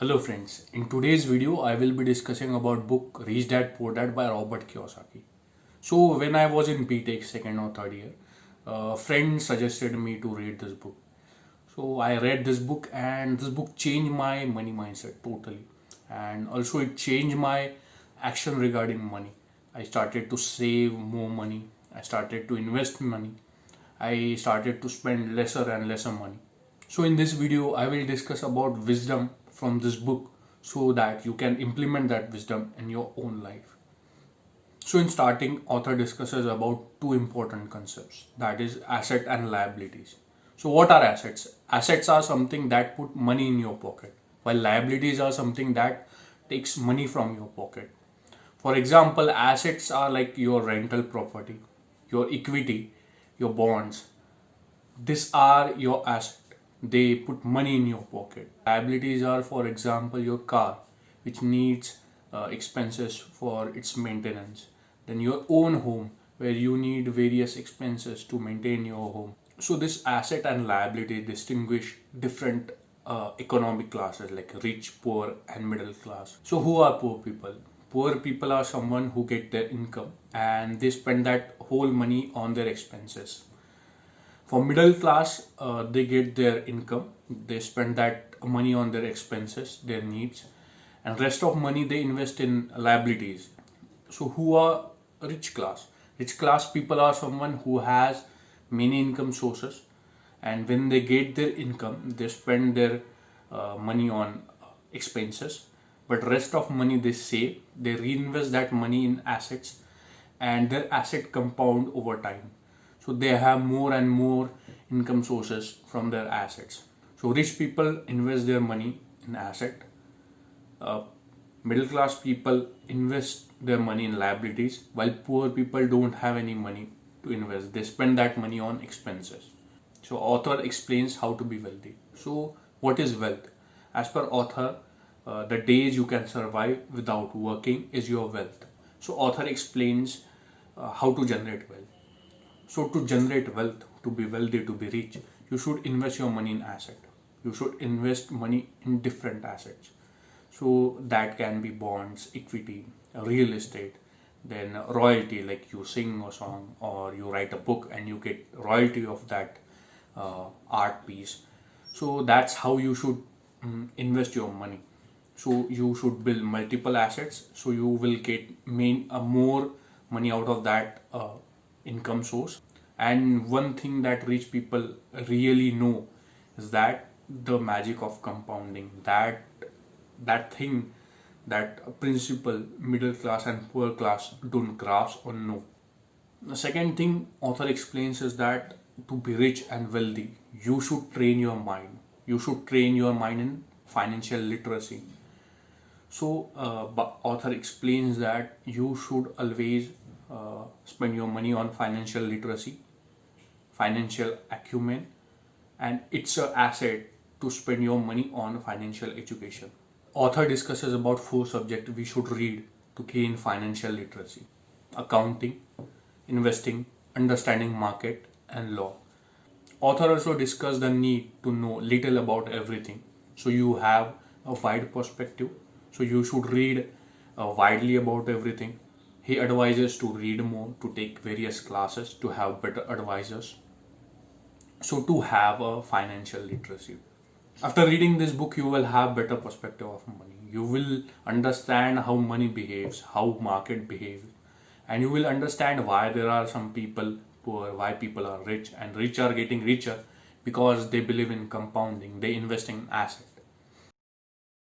Hello friends, in today's video I will be discussing about book Rich Dad Poor Dad by Robert Kiyosaki. So when I was in BTech second or third year, a friend suggested me to read this book. So I read this book and this book changed my money mindset totally. And also it changed my action regarding money. I started to save more money. I started to invest money. I started to spend lesser and lesser money. So in this video, I will discuss about wisdom from this book so that you can implement that wisdom in your own life. So in starting, author discusses about two important concepts, that is asset and liabilities. So what are assets? Assets are something that put money in your pocket, while liabilities are something that takes money from your pocket. For example, assets are like your rental property, your equity, your bonds. These are your assets. They put money in your pocket. Liabilities are, for example, your car, which needs expenses for its maintenance. Then your own home, where you need various expenses to maintain your home. So this asset and liability distinguish different economic classes like rich, poor, and middle class. So who are poor people? Poor people are someone who get their income and they spend that whole money on their expenses. For middle class, they get their income, they spend that money on their expenses, their needs, and rest of money they invest in liabilities. So who are rich class? Rich class people are someone who has many income sources, and when they get their income, they spend their money on expenses, but rest of money they save, they reinvest that money in assets, and their asset compound over time. So they have more and more income sources from their assets. So rich people invest their money in asset. Uh, Middle class people invest their money in liabilities, while poor people don't have any money to invest. They spend that money on expenses. So author explains how to be wealthy. So what is wealth? As per author, the days you can survive without working is your wealth. So author explains how to generate wealth. So to generate wealth, to be wealthy, to be rich, you should invest your money in asset. You should invest money in different assets. So that can be bonds, equity, real estate, then royalty, like you sing a song or you write a book and you get royalty of that art piece. So that's how you should invest your money. So you should build multiple assets so you will get more money out of that income source. And one thing that rich people really know is that the magic of compounding, that thing, that principle middle class and poor class don't grasp or know. The second thing author explains is that to be rich and wealthy, you should train your mind. You should train your mind in financial literacy. So, author explains that you should always spend your money on financial literacy, financial acumen, and it's an asset to spend your money on financial education. Author discusses about four subjects we should read to gain financial literacy: accounting, investing, understanding market, and law. Author also discusses the need to know little about everything, so you have a wide perspective. So you should read widely about everything. He advises to read more, to take various classes, to have better advisors. So to have a financial literacy. After reading this book, you will have better perspective of money. You will understand how money behaves, how market behaves, and you will understand why there are some people poor, why people are rich, and rich are getting richer because they believe in compounding, they invest in assets.